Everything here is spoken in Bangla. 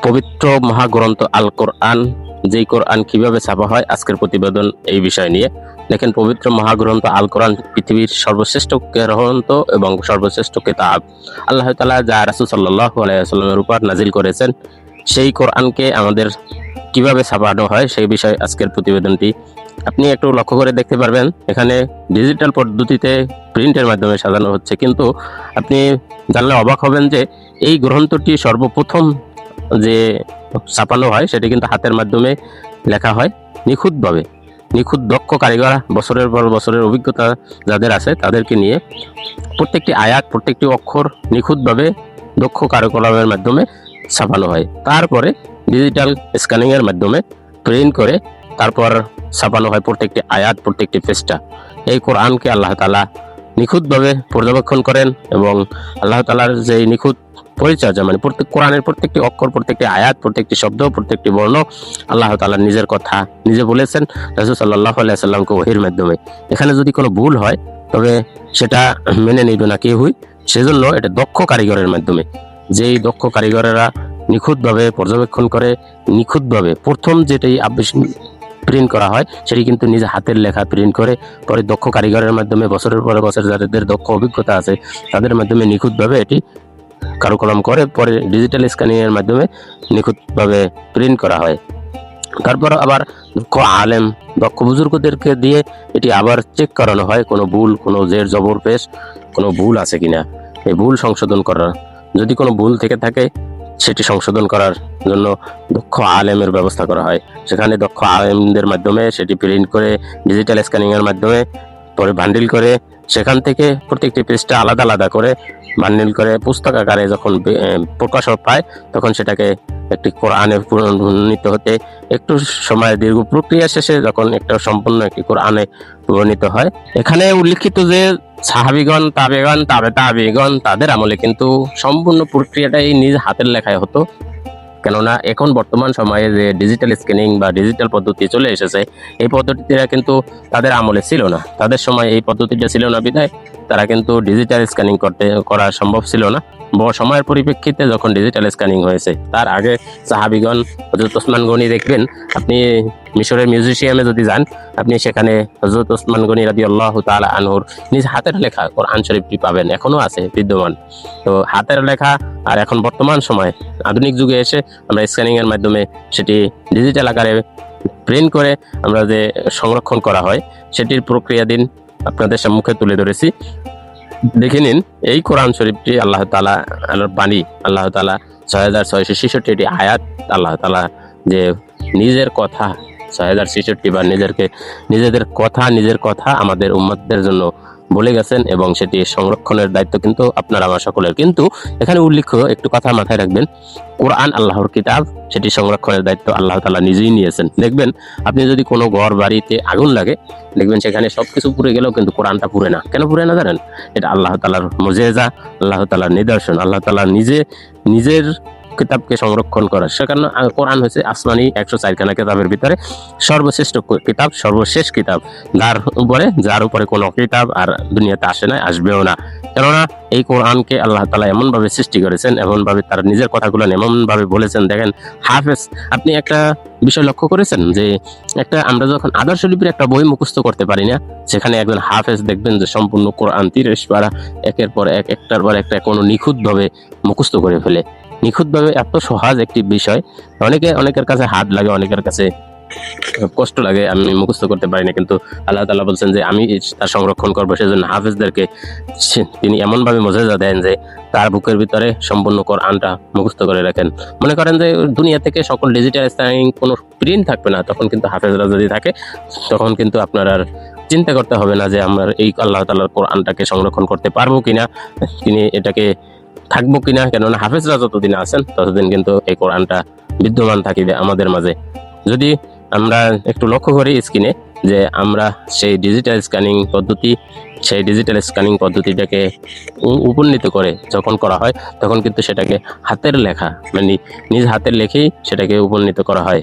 পবিত্র মহাগ্রন্থ আল কোরআন, যেই কোরআন কিভাবে ছাপা হয়, আজকের প্রতিবেদন এই বিষয় নিয়ে। দেখেন, পবিত্র মহাগ্রন্থ আল কোরআন পৃথিবীর সর্বশ্রেষ্ঠ গ্রন্থ এবং সর্বশ্রেষ্ঠ কিতাব। আল্লাহ তাআলা যা রাসূল সাল্লাল্লাহু আলাইহি ওয়াসাল্লামের উপর নাজিল করেছেন, সেই কোরআনকে আমাদের কিভাবে ছাপানো হয় সেই বিষয়ে আজকের প্রতিবেদনটি। আপনি একটু লক্ষ্য করে দেখতে পারবেন, এখানে ডিজিটাল পদ্ধতিতে প্রিন্টের মাধ্যমে সাজানো হচ্ছে, কিন্তু আপনি জানলে অবাক হবেন যে এই গ্রন্থটি সর্বপ্রথম যে ছাপানো হয় সেটি কিন্তু হাতের মাধ্যমে লেখা হয়, নিখুঁতভাবে। নিখুঁত দক্ষ কারিগর, বছরের পর বছরের অভিজ্ঞতা যাদের আছে তাদেরকে নিয়ে প্রত্যেকটি আয়াত, প্রত্যেকটি অক্ষর নিখুঁতভাবে দক্ষ কারুকলামের মাধ্যমে ছাপানো হয়। তারপরে ডিজিটাল স্ক্যানিংয়ের মাধ্যমে প্রিন্ট করে তারপর ছাপানো হয় প্রত্যেকটি আয়াত, প্রত্যেকটি পৃষ্ঠা। এই কোরআনকে আল্লাহ তাআলা নিখুঁতভাবে পর্যবেক্ষণ করেন এবং আল্লাহ তাআলার যে নিখুঁত পরিচর্যা, মানে প্রত্যেক কোরআনের প্রত্যেকটি অক্ষর, প্রত্যেকটি আয়াত, প্রত্যেকটি শব্দ, প্রত্যেকটি বর্ণ আল্লাহ তাআলা নিজের কথা নিজে বলেছেন রাসূল সাল্লাল্লাহু আলাইহি ওয়াসাল্লামকে ওহীর মাধ্যমে। এখানে যদি কোনো ভুল হয় তবে সেটা মেনে নিবে না কেউই, সেজন্য এটা দক্ষ কারিগরের মাধ্যমে, যেই দক্ষ কারিগরেরা নিখুঁতভাবে পর্যবেক্ষণ করে, নিখুঁতভাবে প্রথম যেটাই প্রিন্ট করা হয় সেটি কিন্তু নিজে হাতের লেখা প্রিন্ট করে পরে দক্ষ কারিগরের মাধ্যমে বছরের পরে বছর যাদের দক্ষ অভিজ্ঞতা আছে তাদের মাধ্যমে নিখুঁতভাবে এটি কারুকলাম করে পরে ডিজিটাল স্ক্যানিংয়ের মাধ্যমে নিখুঁতভাবে প্রিন্ট করা হয়। তারপর আবার দক্ষ আলেম, দক্ষ বুজুর্গদেরকে দিয়ে এটি আবার চেক করানো হয় কোনো ভুল, কোনো জের জবর পেশ, কোনো ভুল আছে কিনা, এই ভুল সংশোধন করা। যদি কোনো ভুল থেকে থাকে সেটি সংশোধন করার জন্য দক্ষ আলেমের ব্যবস্থা করা হয়। সেখানে দক্ষ আলেমদের মাধ্যমে সেটি প্রিন্ট করে ডিজিটাল স্ক্যানিংয়ের মাধ্যমে পরে বান্ডিল করে সেখান থেকে প্রত্যেকটি পৃষ্ঠা আলাদা আলাদা করে বান্ডিল করে পুস্তক আকারে যখন প্রকাশ পায় তখন সেটাকে একটি কোরআনে পরিণত হতে একটু সময়, দীর্ঘ প্রক্রিয়া শেষে যখন একটা সম্পূর্ণ একটি কোরআনে পরিণত হয়। এখানে উল্লিখিত যে সাহাবীগণ, তাবেগণ, তাবেগণ তাদের আমলে কিন্তু সম্পূর্ণ প্রক্রিয়াটাই নিজ হাতের লেখায় হতো। কেননা এখন বর্তমান সময়ে যে ডিজিটাল স্ক্যানিং বা ডিজিটাল পদ্ধতি চলে এসেছে, এই পদ্ধতিটা কিন্তু তাদের আমলে ছিল না। তাদের সময় এই পদ্ধতিটা ছিল না বিধায় তারা কিন্তু ডিজিটাল স্ক্যানিং করা সম্ভব ছিল না। সময়ের পরিপ্রেক্ষিতে যখন ডিজিটাল স্ক্যানিং হয়েছে, তার আগে সাহাবীগণ, হযরত ওসমান গনি দেখবেন, আপনি মিশরের মিউজিয়ামে যদি যান আপনি সেখানে হযরত ওসমান গনি রাদিয়াল্লাহু তাআলা আনহুর নিজ হাতের লেখা কোরআন শরীফটি পাবেন, এখনো আছে বিদ্যমান। তো হাতের লেখা আর এখন বর্তমান সময়ে আধুনিক যুগে এসে আমরা স্ক্যানিং এর মাধ্যমে সেটি ডিজিটাল আকারে প্রিন্ট করে আমরা যে সংরক্ষণ করা হয় সেটির প্রক্রিয়া দিন আপনাদের সম্মুখে তুলে ধরেছি। দেখে নিন, এই কোরআন শরীফটি আল্লাহ তাআলা বাণী, আল্লাহ তাআলা ৬৬৬৬টি আয়াত, আল্লাহ তাআলা যে নিজের কথা ৬০৬৬ বার নিজের কথা আমাদের উম্মতদের জন্য বলে গেছেন এবং সেটি সংরক্ষণের দায়িত্ব কিন্তু আপনার আমার সকলের। কিন্তু এখানে উল্লেখ্য একটু কথা মাথায় রাখবেন, কোরআন আল্লাহর কিতাব, সেটি সংরক্ষণের দায়িত্ব আল্লাহ তাআলা নিজেই নিয়েছেন। দেখবেন, আপনি যদি কোনো ঘর বাড়িতে আগুন লাগে, দেখবেন সেখানে সবকিছু পুড়ে গেলেও কিন্তু কোরআনটা পুড়ে না। কেন পুড়ে না জানেন? এটা আল্লাহ তাআলার মুজিজা, আল্লাহ তাআলার নিদর্শন। আল্লাহ তাআলা নিজের কিতাবকে সংরক্ষণ করা, সেখানে কোরআন হচ্ছে আসমানি ১০৪খানা কিতাবের ভিতরে সর্বশ্রেষ্ঠ কিতাব, সর্বশেষ কিতাব, যার উপরে কোনো কিতাব আর দুনিয়াতে আসে না, আসবেও না। কেননা এই কোরআনকে আল্লাহ তাআলা এমন ভাবে সৃষ্টি করেছেন, এমন ভাবে তার নিজের কথাগুলো এমন ভাবে বলেছেন। দেখেন, হাফেজ, আপনি একটা বিষয় লক্ষ্য করেছেন যে আমরা যখন আদর্শ লিপির একটা বই মুখস্থ করতে পারি না, সেখানে একজন হাফেজ দেখবেন যে সম্পূর্ণ কোরআন ৩০ পারা একের পর এক, একটার পর একটা কোনো নিখুঁতভাবে মুখস্থ করে ফেলে। নিখুঁতভাবে, এত সহজ একটি বিষয়, অনেকের কাছে হাত লাগে, অনেকের কাছে কষ্ট লাগে, আমি মুখস্থ করতে পারি না, কিন্তু আল্লাহ তাআলা বলছেন যে আমি তার সংরক্ষণ করবো। সেজন্য হাফেজদেরকে তিনি এমনভাবে মুজিজা দেন যে তার বুকের ভিতরে সম্পূর্ণ কোরআনটা মুখস্থ করে রাখেন। মনে করেন যে দুনিয়া থেকে সকল ডিজিটাল স্ক্যানিং কোনো প্রিন্ট থাকবে না, তখন কিন্তু হাফেজরা যদি থাকে তখন কিন্তু আপনার আর চিন্তা করতে হবে না যে আমরা এই আল্লাহ তাআলার কোরআনটাকে সংরক্ষণ করতে পারবো কিনা, তিনি এটাকে থাকবো কিনা। কেননা হাফেজরা যতদিন আছেন ততদিন কিন্তু এই কোরআনটা বিদ্যমান থাকিবে আমাদের মাঝে। যদি আমরা একটু লক্ষ্য করি স্ক্রিনে যে আমরা সেই ডিজিটাল স্ক্যানিং পদ্ধতিটাকে উপনীত করে যখন করা হয় তখন কিন্তু সেটাকে হাতের লেখা, মানে নিজ হাতের লেখেই সেটাকে উপনীত করা হয়।